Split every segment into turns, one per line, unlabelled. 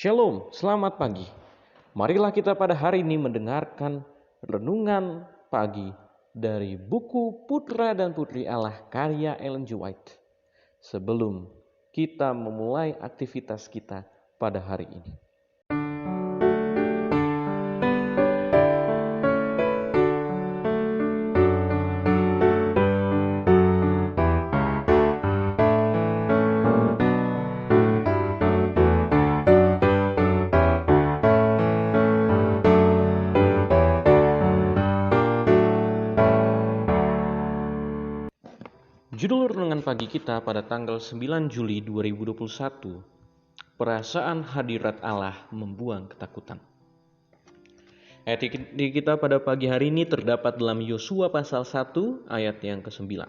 Shalom, selamat pagi. Marilah kita pada hari ini mendengarkan renungan pagi dari buku Putra dan Putri Allah karya Ellen G. White. Sebelum kita memulai aktivitas kita pada hari ini. Judul renungan pagi kita pada tanggal 9 Juli 2021, perasaan hadirat Allah membuang ketakutan. Ayat kita pada pagi hari ini terdapat dalam Yosua pasal 1 ayat yang ke-9.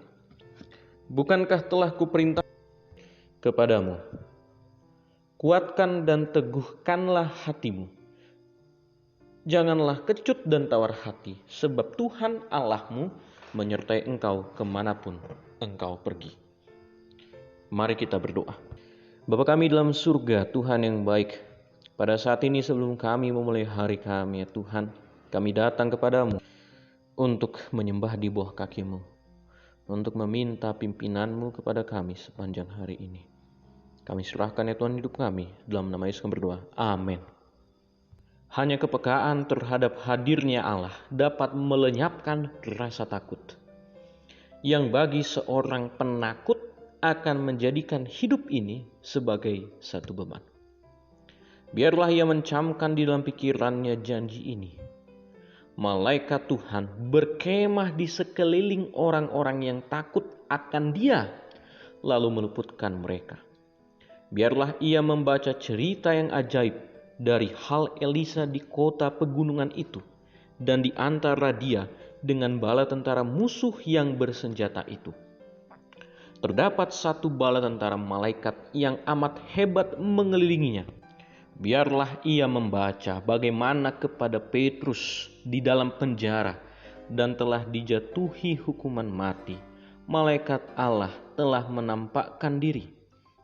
Bukankah telah kuperintah kepadamu, kuatkan dan teguhkanlah hatimu. Janganlah kecut dan tawar hati, sebab Tuhan Allahmu menyertai engkau kemanapun engkau pergi. Mari kita berdoa. Bapa kami dalam surga, Tuhan yang baik, pada saat ini sebelum kami memulai hari kami, ya Tuhan, kami datang kepadamu untuk menyembah di bawah kaki-Mu, untuk meminta pimpinanmu kepada kami sepanjang hari ini. Kami serahkan ya Tuhan hidup kami, dalam nama Yesus kami berdoa. Amin. Hanya kepekaan terhadap hadirnya Allah dapat melenyapkan rasa takut, yang bagi seorang penakut akan menjadikan hidup ini sebagai satu beban. Biarlah ia mencamkan di dalam pikirannya janji ini. Malaikat Tuhan berkemah di sekeliling orang-orang yang takut akan Dia, lalu meluputkan mereka. Biarlah ia membaca cerita yang ajaib dari hal Elisa di kota pegunungan itu, dan di antara dia dengan bala tentara musuh yang bersenjata itu. Terdapat satu bala tentara malaikat yang amat hebat mengelilinginya. Biarlah ia membaca bagaimana kepada Petrus di dalam penjara dan telah dijatuhi hukuman mati, malaikat Allah telah menampakkan diri.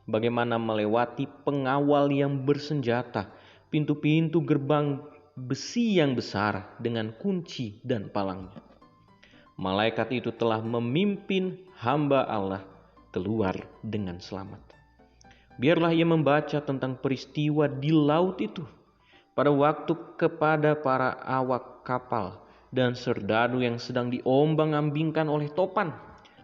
Bagaimana melewati pengawal yang bersenjata, pintu-pintu gerbang besi yang besar dengan kunci dan palangnya. Malaikat itu telah memimpin hamba Allah keluar dengan selamat. Biarlah ia membaca tentang peristiwa di laut itu, pada waktu kepada para awak kapal dan serdadu yang sedang diombang-ambingkan oleh topan,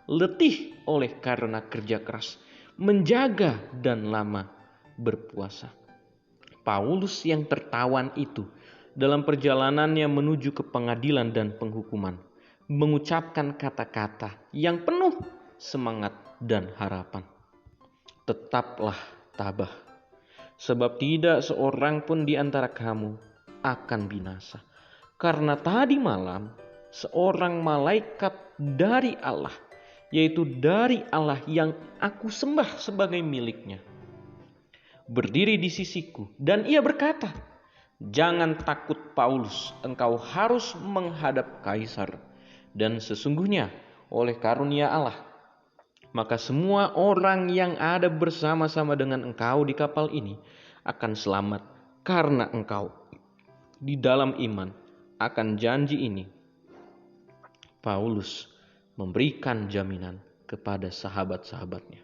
letih oleh karena kerja keras, menjaga dan lama berpuasa. Paulus yang tertawan itu dalam perjalanannya menuju ke pengadilan dan penghukuman mengucapkan kata-kata yang penuh semangat dan harapan. Tetaplah tabah, sebab tidak seorang pun di antara kamu akan binasa. Karena tadi malam seorang malaikat dari Allah, yaitu dari Allah yang aku sembah sebagai miliknya, berdiri di sisiku, dan ia berkata, "Jangan takut Paulus, engkau harus menghadap kaisar. Dan sesungguhnya oleh karunia Allah, maka semua orang yang ada bersama-sama dengan engkau di kapal ini akan selamat, karena engkau di dalam iman akan janji ini." Paulus memberikan jaminan kepada sahabat-sahabatnya.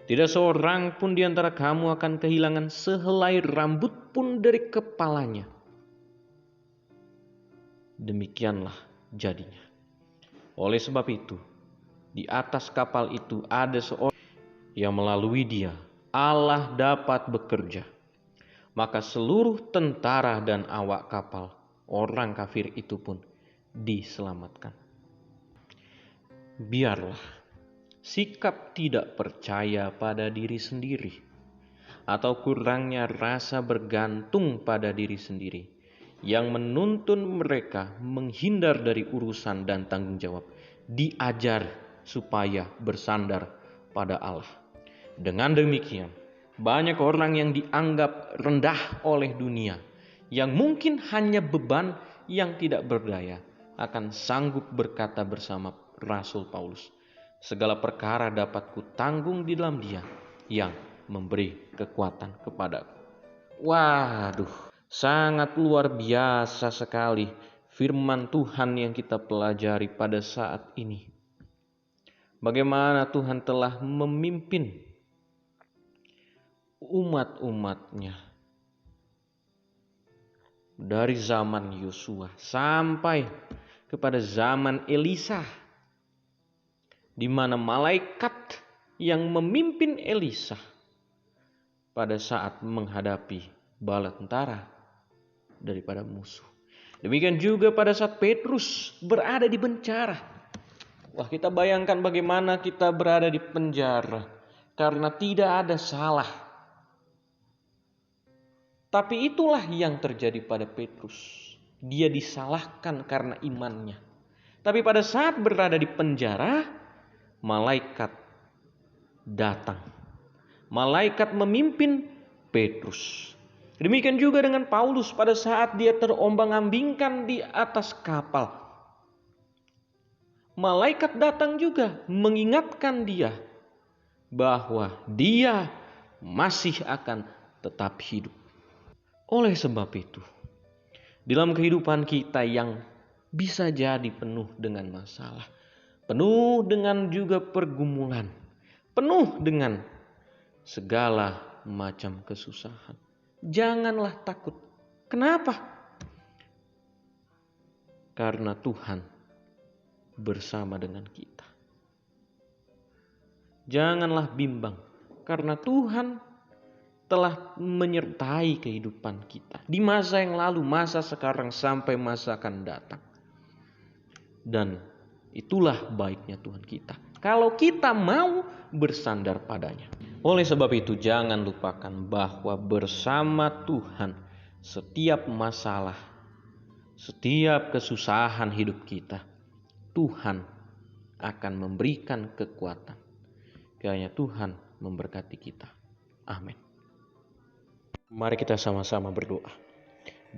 Tidak seorang pun di antara kamu akan kehilangan sehelai rambut pun dari kepalanya. Demikianlah jadinya. Oleh sebab itu, di atas kapal itu ada seorang yang melalui dia Allah dapat bekerja. Maka seluruh tentara dan awak kapal, orang kafir itu pun diselamatkan. Biarlah sikap tidak percaya pada diri sendiri atau kurangnya rasa bergantung pada diri sendiri yang menuntun mereka menghindar dari urusan dan tanggung jawab, diajar supaya bersandar pada Allah. Dengan demikian, banyak orang yang dianggap rendah oleh dunia, yang mungkin hanya beban yang tidak berdaya, akan sanggup berkata bersama Rasul Paulus, "Segala perkara dapat kutanggung di dalam Dia yang memberi kekuatan kepadaku." Waduh, sangat luar biasa sekali firman Tuhan yang kita pelajari pada saat ini. Bagaimana Tuhan telah memimpin umat-umatnya dari zaman Yosua sampai kepada zaman Elisa, di mana malaikat yang memimpin Elisa pada saat menghadapi bala tentara daripada musuh. Demikian juga pada saat Petrus berada di penjara. Wah, kita bayangkan bagaimana kita berada di penjara karena tidak ada salah. Tapi itulah yang terjadi pada Petrus. Dia disalahkan karena imannya. Tapi pada saat berada di penjara, malaikat datang. Malaikat memimpin Petrus. Demikian juga dengan Paulus pada saat dia terombang-ambingkan di atas kapal. Malaikat datang juga mengingatkan dia bahwa dia masih akan tetap hidup. Oleh sebab itu, dalam kehidupan kita yang bisa jadi penuh dengan masalah, penuh dengan juga pergumulan, penuh dengan segala macam kesusahan, janganlah takut. Kenapa? Karena Tuhan bersama dengan kita. Janganlah bimbang, karena Tuhan telah menyertai kehidupan kita di masa yang lalu, masa sekarang, sampai masa akan datang. Dan itulah baiknya Tuhan kita, kalau kita mau bersandar padanya. Oleh sebab itu, jangan lupakan bahwa bersama Tuhan setiap masalah, setiap kesusahan hidup kita, Tuhan akan memberikan kekuatan. Kiranya Tuhan memberkati kita. Amin. Mari kita sama-sama berdoa.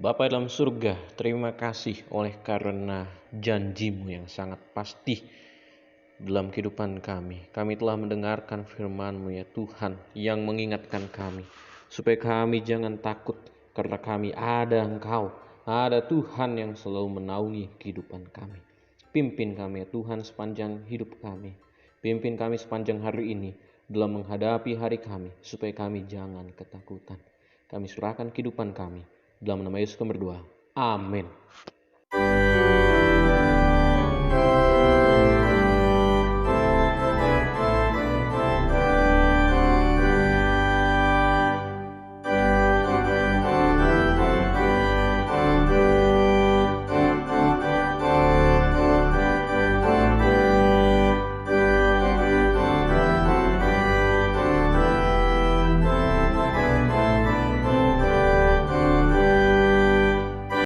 Bapa dalam surga, terima kasih oleh karena janji-Mu yang sangat pasti dalam kehidupan kami. Kami telah mendengarkan firman-Mu ya Tuhan, yang mengingatkan kami supaya kami jangan takut, karena kami ada Engkau, ada Tuhan yang selalu menaungi kehidupan kami. Pimpin kami ya Tuhan sepanjang hidup kami. Pimpin kami sepanjang hari ini dalam menghadapi hari kami, supaya kami jangan ketakutan. Kami serahkan kehidupan kami. Dalam nama Yesus kami berdoa. Amin.